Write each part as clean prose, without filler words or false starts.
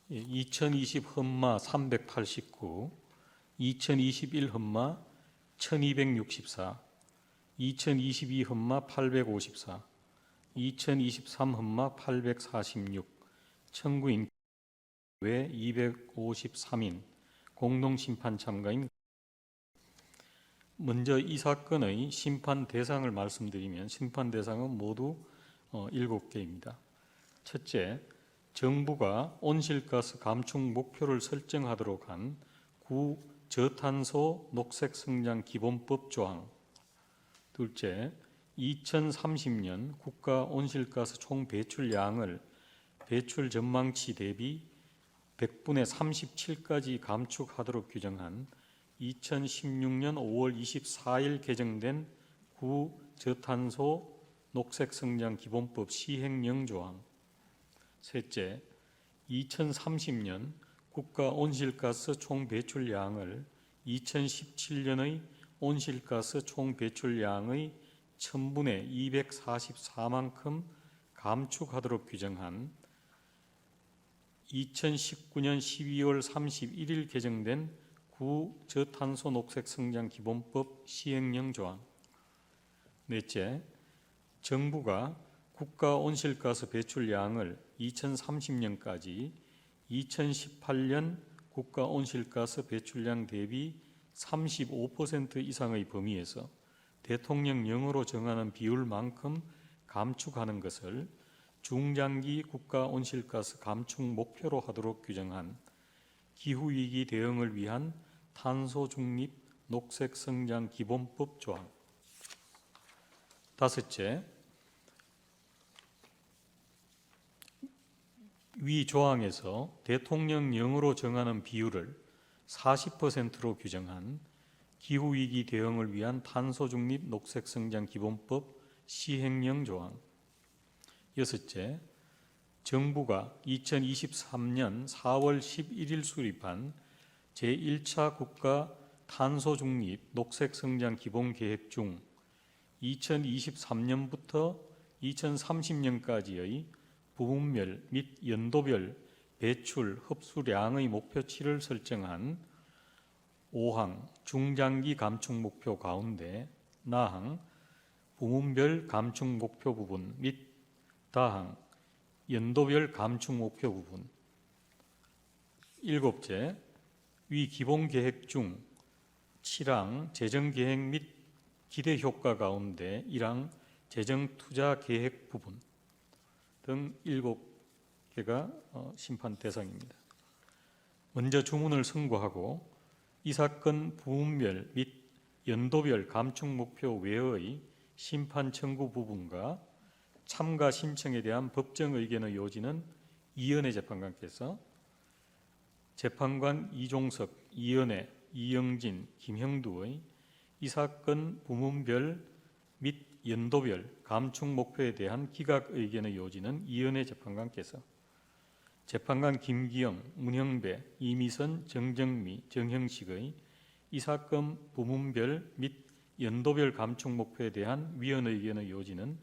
2020 흠마 389, 2021 흠마 1264, 2022 흠마 854, 2023 흠마 846, 청구인 외 253인, 공동심판 참가인. 먼저 이 사건의 심판 대상을 말씀드리면 심판 대상은 모두 7개입니다. 첫째, 정부가 온실가스 감축 목표를 설정하도록 한 구 저탄소 녹색성장 기본법 조항. 둘째, 2030년 국가 온실가스 총 배출량을 배출 전망치 대비 100분의 37까지 감축하도록 규정한 2016년 5월 24일 개정된 구 저탄소 녹색성장 기본법 시행령 조항. 셋째, 2030년 국가 온실가스 총 배출량을 2017년의 온실가스 총 배출량의 1000분의 244만큼 감축하도록 규정한 2019년 12월 31일 개정된 구 저탄소 녹색성장 기본법 시행령 조항. 넷째, 정부가 국가 온실가스 배출량을 2030년까지 2018년 국가 온실가스 배출량 대비 35% 이상의 범위에서 대통령령으로 정하는 비율만큼 감축하는 것을 중장기 국가 온실가스 감축 목표로 하도록 규정한 기후위기 대응을 위한 탄소 중립 녹색성장 기본법 조항. 다섯째, 위 조항에서 대통령령으로 정하는 비율을 40%로 규정한 기후위기 대응을 위한 탄소 중립 녹색성장 기본법 시행령 조항. 여섯째, 정부가 2023년 4월 11일 수립한 제1차 국가 탄소 중립 녹색성장 기본계획 중 2023년부터 2030년까지의 부분별 및 연도별 배출 흡수량의 목표치를 설정한 5항 중장기 감축 목표 가운데 나항 부문별 감축 목표 부분 및 다항 연도별 감축 목표 부분. 일곱째, 위 기본계획 중 7항 재정계획 및 기대효과 가운데 1항 재정투자계획 부분 등 7개가 심판 대상입니다. 먼저 주문을 선고하고 이 사건 부문별 및 연도별 감축 목표 외의 심판 청구 부분과 참가 신청에 대한 법정 의견의 요지는 이은혜 재판관께서 재판관 이종석, 이은혜, 이영진, 김형두의 이 사건 부문별 및 연도별 감축 목표에 대한 기각 의견의 요지는 이은혜 재판관께서 재판관 김기영, 문형배, 이미선, 정정미, 정형식의 이 사건 부문별 및 연도별 감축 목표에 대한 위헌 의견의 요지는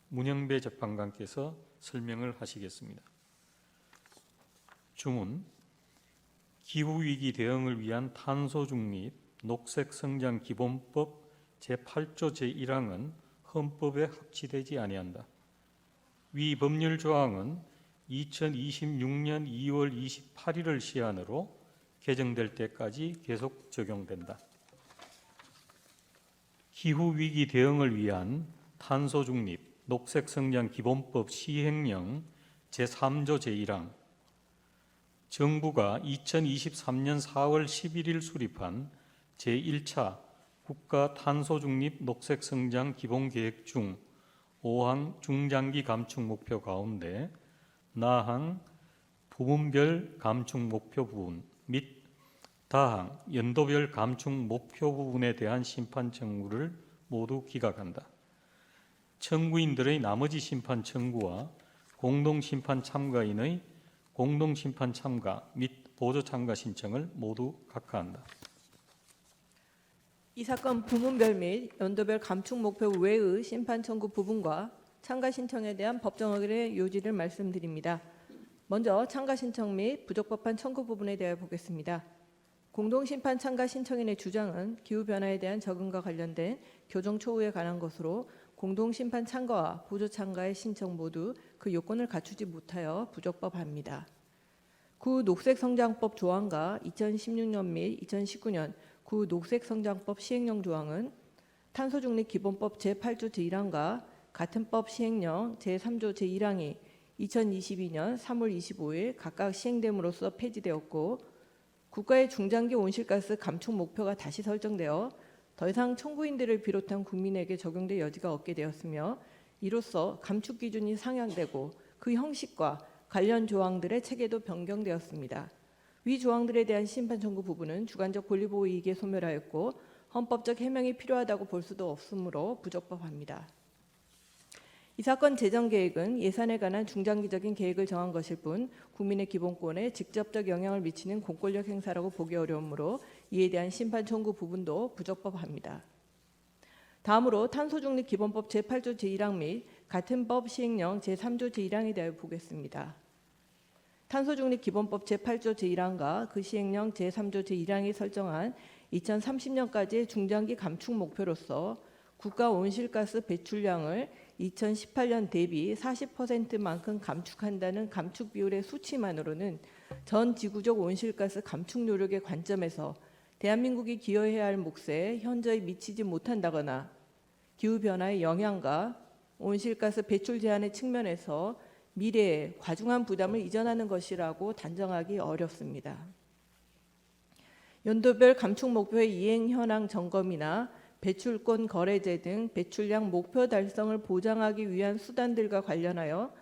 문형배 재판관께서 설명을 하시겠습니다. 주문, 기후위기 대응을 위한 탄소중립 녹색성장 기본법 제8조 제1항은 헌법에 합치되지 아니한다. 위 법률 조항은 2026년 2월 28일을 시한으로 개정될 때까지 계속 적용된다. 기후위기 대응을 위한 탄소중립 녹색성장 기본법 시행령 제3조 제1항. 정부가 2023년 4월 11일 수립한 제1차 국가 탄소중립 녹색성장 기본계획 중 5항 중장기 감축 목표 가운데 나항 부문별 감축 목표 부분 및 다항 연도별 감축 목표 부분에 대한 심판 청구를 모두 기각한다. 청구인들의 나머지 심판 청구와 공동심판 참가인의 공동심판 참가 및 보조 참가 신청을 모두 각하한다. 이 사건 부문별 및 연도별 감축 목표 외의 심판 청구 부분과 참가 신청에 대한 법정 의견의 요지를 말씀드립니다. 먼저 참가 신청 및 부적법한 청구 부분에 대하여 보겠습니다. 공동심판 참가 신청인의 주장은 기후변화에 대한 적응과 관련된 교정 초우에 관한 것으로 공동심판 참가와 보조 참가의 신청 모두 그 요건을 갖추지 못하여 부적법합니다. 구 녹색성장법 조항과 2016년 및 2019년 구 녹색성장법 시행령 조항은 탄소중립기본법 제8조 제1항과 같은 법 시행령 제3조 제1항이 2022년 3월 25일 각각 시행됨으로써 폐지되었고 국가의 중장기 온실가스 감축 목표가 다시 설정되어 더 이상 청구인들을 비롯한 국민에게 적용될 여지가 없게 되었으며 이로써 감축 기준이 상향되고 그 형식과 관련 조항들의 체계도 변경되었습니다. 위 조항들에 대한 심판 청구 부분은 주관적 권리보호 이익에 소멸하였고 헌법적 해명이 필요하다고 볼 수도 없으므로 부적법합니다. 이 사건 재정 계획은 예산에 관한 중장기적인 계획을 정한 것일 뿐 국민의 기본권에 직접적 영향을 미치는 공권력 행사라고 보기 어려우므로 이에 대한 심판 청구 부분도 부적법합니다. 다음으로 탄소중립기본법 제8조 제1항 및 같은 법 시행령 제3조 제1항에 대하여 보겠습니다. 탄소중립기본법 제8조 제1항과 그 시행령 제3조 제1항이 설정한 2030년까지의 중장기 감축 목표로서 국가 온실가스 배출량을 2018년 대비 40%만큼 감축한다는 감축 비율의 수치만으로는 전 지구적 온실가스 감축 노력의 관점에서 대한민국이 기여해야 할 몫에 현저히 미치지 못한다거나 기후변화의 영향과 온실가스 배출 제한의 측면에서 미래에 과중한 부담을 이전하는 것이라고 단정하기 어렵습니다. 연도별 감축 목표의 이행 현황 점검이나 배출권 거래제 등 배출량 목표 달성을 보장하기 위한 수단들과 관련하여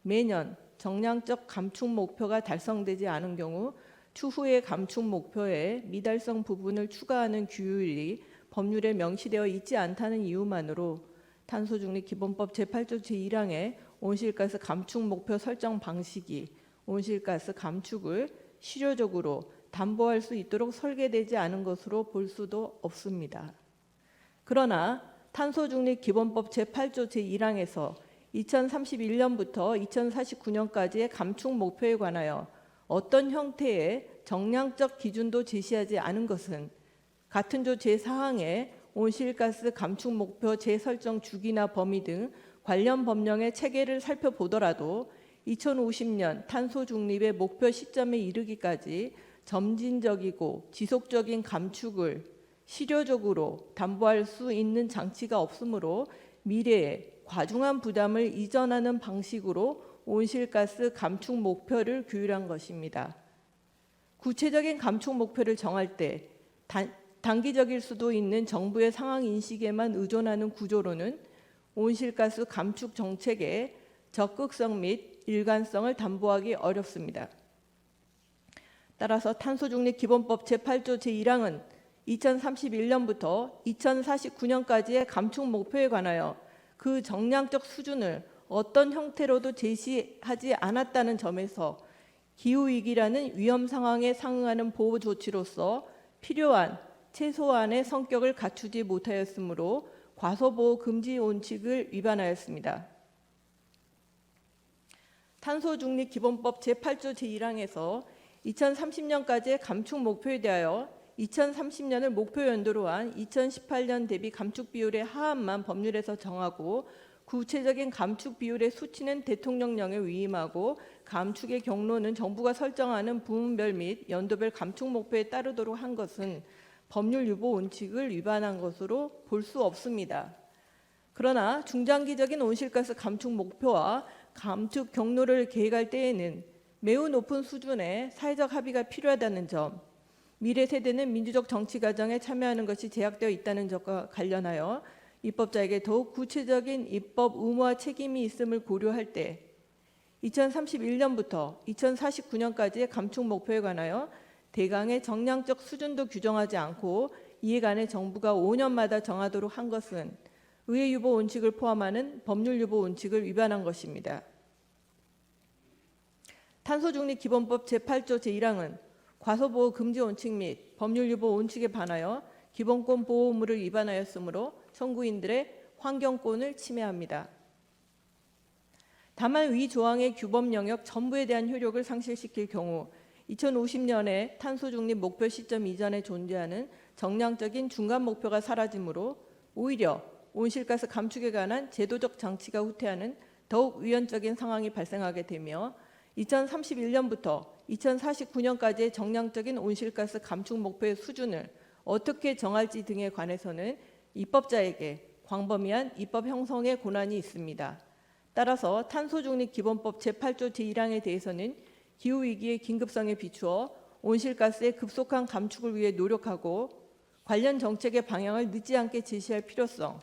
매년 정량적 감축 목표가 달성되지 않은 경우 추후의 감축 목표에 미달성 부분을 추가하는 규율이 법률에 명시되어 있지 않다는 이유만으로 탄소중립기본법 제8조 제1항의 온실가스 감축 목표 설정 방식이 온실가스 감축을 실효적으로 담보할 수 있도록 설계되지 않은 것으로 볼 수도 없습니다. 그러나 탄소중립기본법 제8조 제1항에서 2031년부터 2049년까지의 감축 목표에 관하여 어떤 형태의 정량적 기준도 제시하지 않은 것은 같은 조 제4항의 온실가스 감축 목표 재설정 주기나 범위 등 관련 법령의 체계를 살펴보더라도 2050년 탄소중립의 목표 시점에 이르기까지 점진적이고 지속적인 감축을 실효적으로 담보할 수 있는 장치가 없으므로 미래에 과중한 부담을 이전하는 방식으로 온실가스 감축 목표를 규율한 것입니다. 구체적인 감축 목표를 정할 때 단기적일 수도 있는 정부의 상황 인식에만 의존하는 구조로는 온실가스 감축 정책의 적극성 및 일관성을 담보하기 어렵습니다. 따라서 탄소중립기본법 제8조 제1항은 2031년부터 2049년까지의 감축 목표에 관하여 그 정량적 수준을 어떤 형태로도 제시하지 않았다는 점에서 기후위기라는 위험 상황에 상응하는 보호 조치로서 필요한 최소한의 성격을 갖추지 못하였으므로 과소보호 금지 원칙을 위반하였습니다. 탄소중립기본법 제8조 제1항에서 2030년까지의 감축 목표에 대하여 2030년을 목표 연도로 한 2018년 대비 감축 비율의 하한만 법률에서 정하고 구체적인 감축 비율의 수치는 대통령령에 위임하고 감축의 경로는 정부가 설정하는 부문별 및 연도별 감축 목표에 따르도록 한 것은 법률 유보 원칙을 위반한 것으로 볼 수 없습니다. 그러나 중장기적인 온실가스 감축 목표와 감축 경로를 계획할 때에는 매우 높은 수준의 사회적 합의가 필요하다는 점, 미래 세대는 민주적 정치 과정에 참여하는 것이 제약되어 있다는 점과 관련하여 입법자에게 더욱 구체적인 입법 의무와 책임이 있음을 고려할 때 2031년부터 2049년까지의 감축 목표에 관하여 대강의 정량적 수준도 규정하지 않고 이에 관해 정부가 5년마다 정하도록 한 것은 의회 유보 원칙을 포함하는 법률 유보 원칙을 위반한 것입니다. 탄소중립기본법 제8조 제1항은 과소보호 금지 원칙 및 법률 유보 원칙에 반하여 기본권 보호 의무를 위반하였으므로 청구인들의 환경권을 침해합니다. 다만 위 조항의 규범 영역 전부에 대한 효력을 상실시킬 경우 2050년에 탄소 중립 목표 시점 이전에 존재하는 정량적인 중간 목표가 사라지므로 오히려 온실가스 감축에 관한 제도적 장치가 후퇴하는 더욱 위헌적인 상황이 발생하게 되며 2031년부터 2049년까지의 정량적인 온실가스 감축 목표의 수준을 어떻게 정할지 등에 관해서는 입법자에게 광범위한 입법 형성의 권한이 있습니다. 따라서 탄소중립기본법 제8조 제1항에 대해서는 기후위기의 긴급성에 비추어 온실가스의 급속한 감축을 위해 노력하고 관련 정책의 방향을 늦지 않게 제시할 필요성,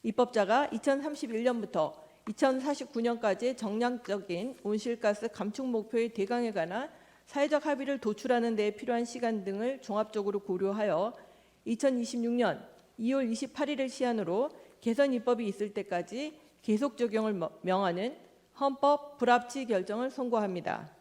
입법자가 2031년부터 2049년까지의 정량적인 온실가스 감축 목표의 대강에 관한 사회적 합의를 도출하는 데 필요한 시간 등을 종합적으로 고려하여 2026년 2월 28일을 시한으로 개선 입법이 있을 때까지 계속 적용을 명하는 헌법 불합치 결정을 선고합니다.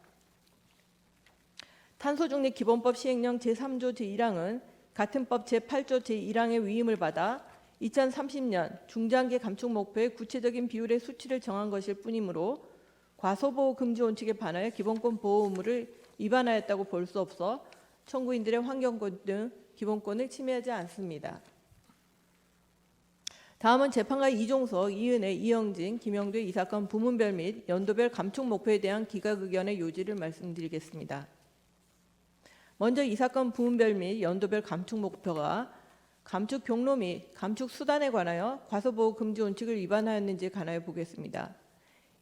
탄소중립기본법 시행령 제3조 제1항은 같은 법 제8조 제1항의 위임을 받아 2030년 중장기 감축 목표의 구체적인 비율의 수치를 정한 것일 뿐이므로 과소보호 금지 원칙에 반하여 기본권 보호 의무를 위반하였다고 볼 수 없어 청구인들의 환경권 등 기본권을 침해하지 않습니다. 다음은 재판가 이종석, 이은혜, 이영진, 김영대 이 사건 부문별 및 연도별 감축 목표에 대한 기각 의견의 요지를 말씀드리겠습니다. 먼저 이 사건 부문별 및 연도별 감축 목표가 감축 경로 및 감축 수단에 관하여 과소보호 금지 원칙을 위반하였는지에 관하여 보겠습니다.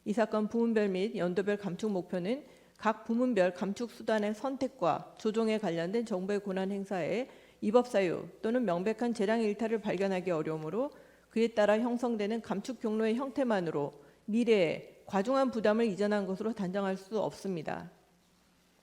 이 사건 부문별 및 연도별 감축 목표는 각 부문별 감축 수단의 선택과 조정에 관련된 정부의 권한 행사에 위법 사유 또는 명백한 재량 일탈을 발견하기 어려우므로 그에 따라 형성되는 감축 경로의 형태만으로 미래에 과중한 부담을 이전한 것으로 단정할 수 없습니다.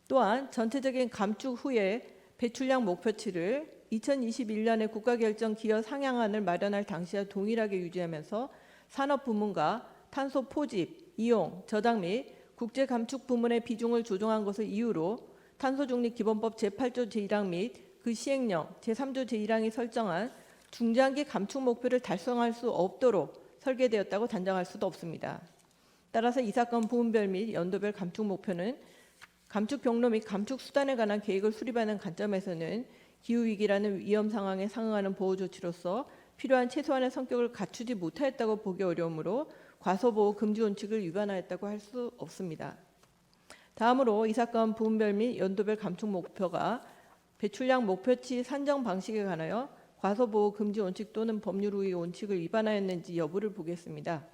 또한 전체적인 감축 후에 배출량 목표치를 2021년에 국가결정 기여 상향안을 마련할 당시와 동일하게 유지하면서 산업 부문과 탄소 포집, 이용, 저장 및 국제 감축 부문의 비중을 조정한 것을 이유로 탄소중립기본법 제8조 제1항 및 그 시행령 제3조 제1항이 설정한 중장기 감축 목표를 달성할 수 없도록 설계되었다고 단정할 수도 없습니다. 따라서 이 사건 부문별 및 연도별 감축 목표는 감축 경로 및 감축 수단에 관한 계획을 수립하는 관점에서는 기후위기라는 위험 상황에 상응하는 보호 조치로서 필요한 최소한의 성격을 갖추지 못하였다고 보기 어려우므로 과소보호 금지 원칙을 위반하였다고 할 수 없습니다. 다음으로 이 사건 부문별 및 연도별 감축 목표가 배출량 목표치 산정 방식에 관하여 과소보호 금지 원칙 또는 법률 우위 원칙을 위반하였는지 여부를 보겠습니다.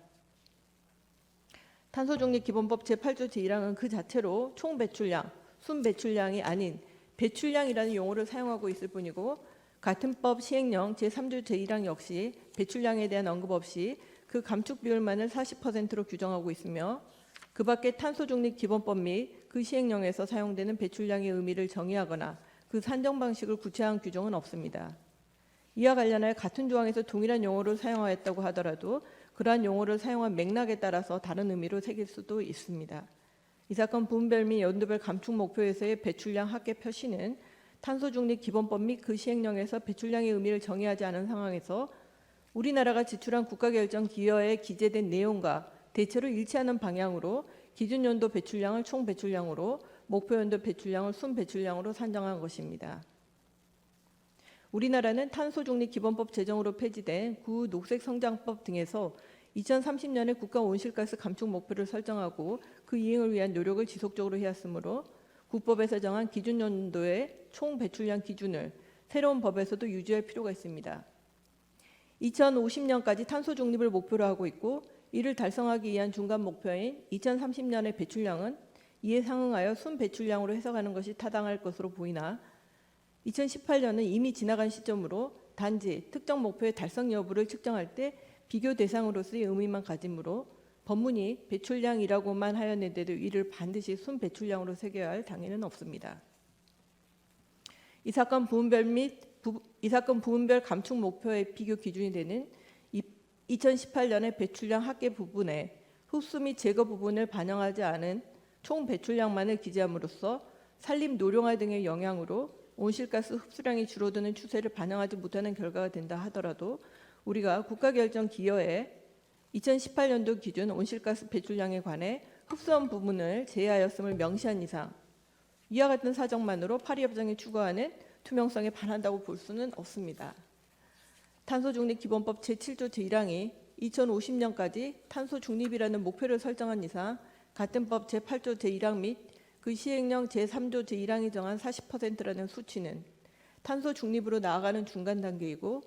탄소중립기본법 제8조 제1항은 그 자체로 총 배출량, 순 배출량이 아닌 배출량이라는 용어를 사용하고 있을 뿐이고 같은 법 시행령 제3조 제1항 역시 배출량에 대한 언급 없이 그 감축 비율만을 40%로 규정하고 있으며 그 밖에 탄소중립기본법 및 그 시행령에서 사용되는 배출량의 의미를 정의하거나 그 산정 방식을 구체화한 규정은 없습니다. 이와 관련하여 같은 조항에서 동일한 용어를 사용하였다고 하더라도 그러한 용어를 사용한 맥락에 따라서 다른 의미로 새길 수도 있습니다. 이 사건 부문별 및 연도별 감축 목표에서의 배출량 합계 표시는 탄소중립기본법 및 그 시행령에서 배출량의 의미를 정의하지 않은 상황에서 우리나라가 지출한 국가결정 기여에 기재된 내용과 대체로 일치하는 방향으로 기준연도 배출량을 총 배출량으로 목표연도 배출량을 순 배출량으로 산정한 것입니다. 우리나라는 탄소중립기본법 제정으로 폐지된 구 녹색성장법 등에서 2030년에 국가 온실가스 감축 목표를 설정하고 그 이행을 위한 노력을 지속적으로 해왔으므로 국법에서 정한 기준연도의 총 배출량 기준을 새로운 법에서도 유지할 필요가 있습니다. 2050년까지 탄소 중립을 목표로 하고 있고 이를 달성하기 위한 중간 목표인 2030년의 배출량은 이에 상응하여 순 배출량으로 해석하는 것이 타당할 것으로 보이나 2018년은 이미 지나간 시점으로 단지 특정 목표의 달성 여부를 측정할 때 비교 대상으로서의 의미만 가지므로 법문이 배출량이라고만 하였는데도 이를 반드시 순 배출량으로 새겨야 할 당위는 없습니다. 이 사건 부문별 감축 목표의 비교 기준이 되는 2018년의 배출량 합계 부분에 흡수 및 제거 부분을 반영하지 않은 총 배출량만을 기재함으로써 산림 노령화 등의 영향으로 온실가스 흡수량이 줄어드는 추세를 반영하지 못하는 결과가 된다 하더라도 우리가 국가결정 기여에 2018년도 기준 온실가스 배출량에 관해 흡수원 부분을 제외하였음을 명시한 이상 이와 같은 사정만으로 파리협정이 추구하는 투명성에 반한다고 볼 수는 없습니다. 탄소중립기본법 제7조 제1항이 2050년까지 탄소중립이라는 목표를 설정한 이상 같은 법 제8조 제1항 및 그 시행령 제3조 제1항이 정한 40%라는 수치는 탄소중립으로 나아가는 중간 단계이고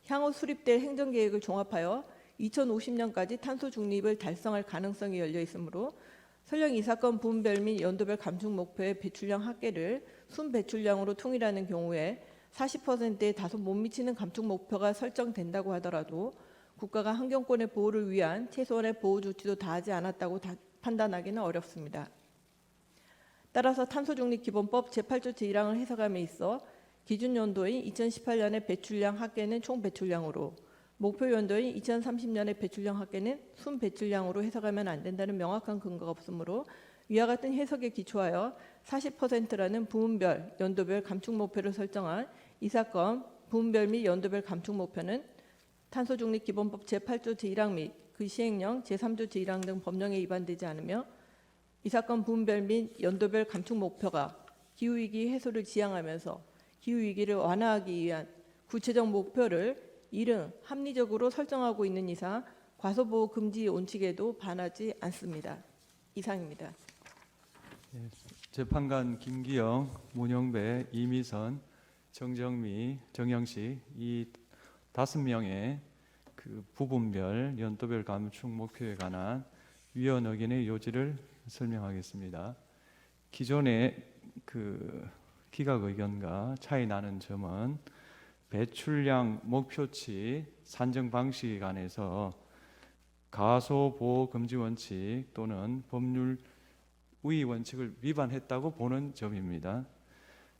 향후 수립될 행정계획을 종합하여 2050년까지 탄소중립을 달성할 가능성이 열려 있으므로 설령 이 사건 부문별 및 연도별 감축 목표의 배출량 합계를 순배출량으로 통일하는 경우에 40%에 다소 못 미치는 감축 목표가 설정된다고 하더라도 국가가 환경권의 보호를 위한 최소한의 보호 조치도 다하지 않았다고 판단하기는 어렵습니다. 따라서 탄소중립기본법 제8조 제1항을 해석함에 있어 기준 연도인 2018년의 배출량 합계는 총 배출량으로 목표 연도인 2030년의 배출량 합계는 순배출량으로 해석하면 안 된다는 명확한 근거가 없으므로 위와 같은 해석에 기초하여 40%라는 부문별, 연도별 감축 목표를 설정한 이 사건 부문별 및 연도별 감축 목표는 탄소중립기본법 제8조 제1항 및 그 시행령 제3조 제1항 등 법령에 위반되지 않으며 이 사건 부문별 및 연도별 감축 목표가 기후위기 해소를 지향하면서 기후위기를 완화하기 위한 구체적 목표를 이른 합리적으로 설정하고 있는 이상 과소보호 금지 원칙에도 반하지 않습니다. 이상입니다. 재판관 김기영, 문영배, 이미선, 정정미, 정영식 이 5명의 그 부분별 연도별 감축 목표에 관한 위원 의견의 요지를 설명하겠습니다. 기존의 그 기각 의견과 차이 나는 점은 배출량 목표치 산정 방식에 관해서 가소보호 금지 원칙 또는 법률 우위 원칙을 위반했다고 보는 점입니다.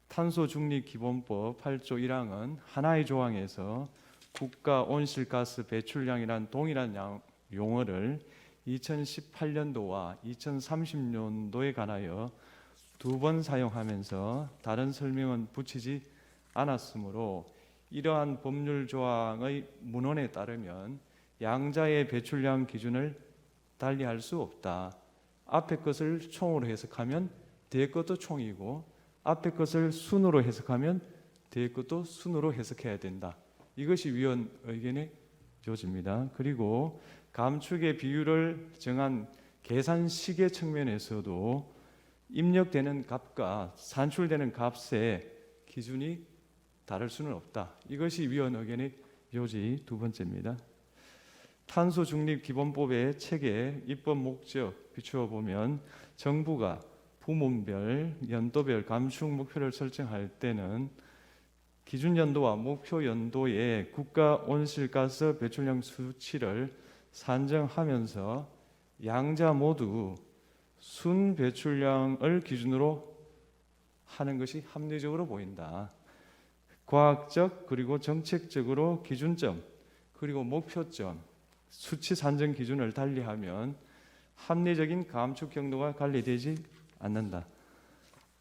탄소중립기본법 8조 1항은 하나의 조항에서 국가 온실가스 배출량이란 동일한 용어를 2018년도와 2030년도에 관하여 2번 사용하면서 다른 설명은 붙이지 않았으므로 이러한 법률 조항의 문헌에 따르면 양자의 배출량 기준을 달리할 수 없다. 앞에 것을 총으로 해석하면 뒤에 것도 총이고 앞에 것을 순으로 해석하면 뒤에 것도 순으로 해석해야 된다. 이것이 위원 의견의 요지입니다. 그리고 감축의 비율을 정한 계산식의 측면에서도 입력되는 값과 산출되는 값의 기준이 다를 수는 없다. 이것이 위원 의견의 요지 두 번째입니다. 탄소중립기본법의 체계, 입법 목적 비추어 보면 정부가 부문별, 연도별 감축 목표를 설정할 때는 기준 연도와 목표 연도의 국가 온실가스 배출량 수치를 산정하면서 양자 모두 순 배출량을 기준으로 하는 것이 합리적으로 보인다. 과학적 그리고 정책적으로 기준점 그리고 목표점 수치 산정 기준을 달리하면 합리적인 감축 경로가 관리되지 않는다.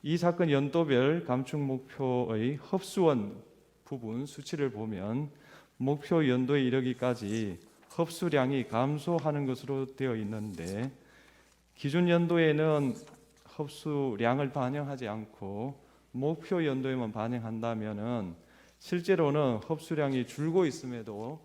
이 사건 연도별 감축 목표의 흡수원 부분 수치를 보면 목표 연도에 이르기까지 흡수량이 감소하는 것으로 되어 있는데 기준 연도에는 흡수량을 반영하지 않고 목표 연도에만 반영한다면은 실제로는 흡수량이 줄고 있음에도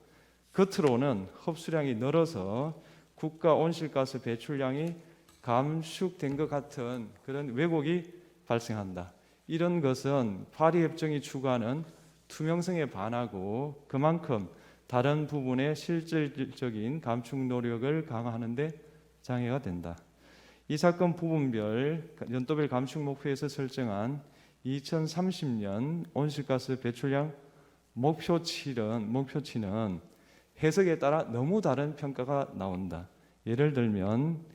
겉으로는 흡수량이 늘어서 국가 온실가스 배출량이 감축된 것 같은 그런 왜곡이 발생한다. 이런 것은 파리협정이 추구하는 투명성에 반하고 그만큼 다른 부분의 실질적인 감축 노력을 강화하는 데 장애가 된다. 이 사건 부분별 연도별 감축 목표에서 설정한 2030년 온실가스 배출량 목표치는 해석에 따라 너무 다른 평가가 나온다. 예를 들면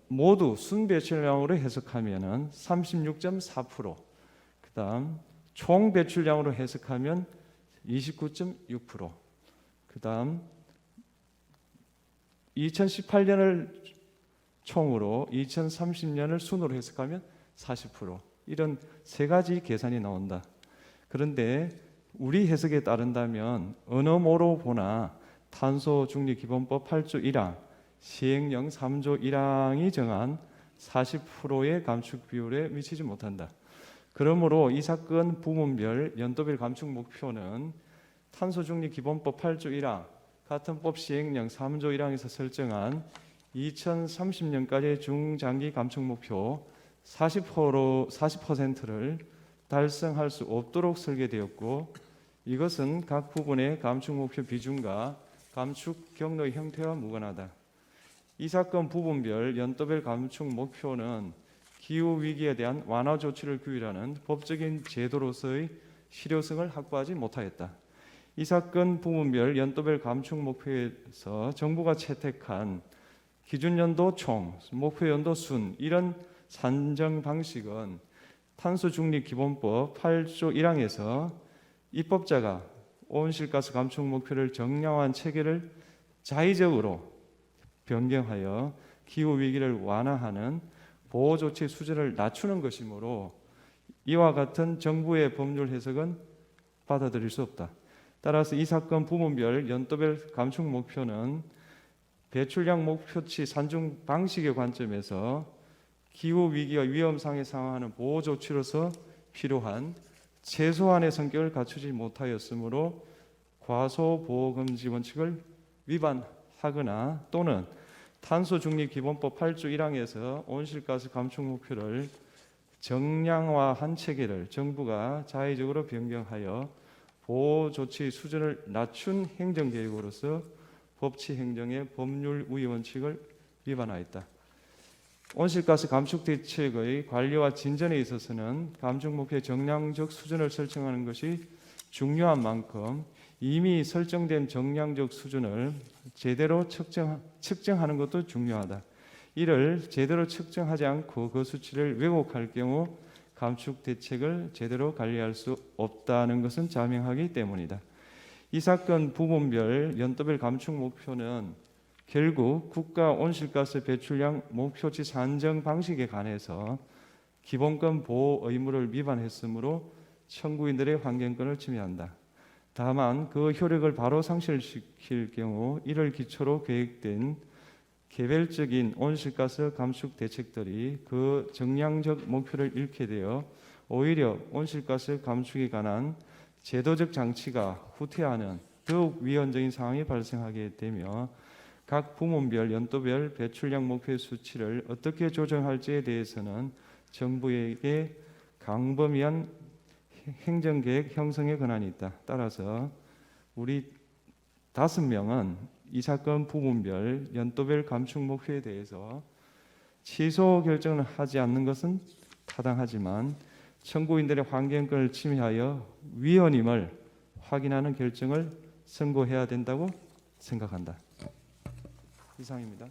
모두 순배출량으로 해석하면 36.4%, 그다음 총 배출량으로 해석하면 29.6%, 그다음 2018년을 총으로 2030년을 순으로 해석하면 40%, 이런 세 가지 계산이 나온다. 그런데 우리 해석에 따른다면 어느 모로 보나 탄소중립기본법 8조 1항, 시행령 3조 1항이 정한 40%의 감축 비율에 미치지 못한다. 그러므로 이 사건 부문별 연도별 감축 목표는 탄소중립기본법 8조 1항, 같은 법 시행령 3조 1항에서 설정한 2030년까지의 중장기 감축 목표 40%를 달성할 수 없도록 설계되었고, 이것은 각 부분의 감축 목표 비중과 감축 경로의 형태와 무관하다. 이 사건 부분별 연도별 감축 목표는 기후 위기에 대한 완화 조치를 규율하는 법적인 제도로서의 실효성을 확보하지 못하였다. 이 사건 부분별 연도별 감축 목표에서 정부가 채택한 기준 연도 총, 목표 연도 순, 이런 산정 방식은 탄소중립기본법 8조 1항에서 입법자가 온실가스 감축 목표를 정량화한 체계를 자의적으로 변경하여 기후 위기를 완화하는 보호 조치 수준을 낮추는 것이므로 이와 같은 정부의 법률 해석은 받아들일 수 없다. 따라서 이 사건 부문별 연도별 감축 목표는 배출량 목표치 산정 방식의 관점에서 기후 위기와 위험상에 상응하는 보호 조치로서 필요한 최소한의 성격을 갖추지 못하였으므로 과소 보호 금지 원칙을 위반하거나 또는 탄소중립기본법 8조 1항에서 온실가스 감축 목표를 정량화한 체계를 정부가 자의적으로 변경하여 보호 조치 수준을 낮춘 행정계획으로서 법치 행정의 법률 우위 원칙을 위반하였다. 온실가스 감축 대책의 관리와 진전에 있어서는 감축 목표의 정량적 수준을 설정하는 것이 중요한 만큼 이미 설정된 정량적 수준을 제대로 측정하는 것도 중요하다. 이를 제대로 측정하지 않고 그 수치를 왜곡할 경우 감축 대책을 제대로 관리할 수 없다는 것은 자명하기 때문이다. 이 사건 부문별 연도별 감축 목표는 결국 국가 온실가스 배출량 목표치 산정 방식에 관해서 기본권 보호 의무를 위반했으므로 청구인들의 환경권을 침해한다. 다만 그 효력을 바로 상실시킬 경우 이를 기초로 계획된 개별적인 온실가스 감축 대책들이 그 정량적 목표를 잃게 되어 오히려 온실가스 감축에 관한 제도적 장치가 후퇴하는 더욱 위헌적인 상황이 발생하게 되며 각 부문별 연도별 배출량 목표의 수치를 어떻게 조정할지에 대해서는 정부에게 광범위한 행정계획 형성의 권한이 있다. 따라서 우리 5명은 이 사건 부문별 연도별 감축 목표에 대해서 취소 결정을 하지 않는 것은 타당하지만 청구인들의 환경권을 침해하여 위헌임을 확인하는 결정을 선고해야 된다고 생각한다. 이상입니다.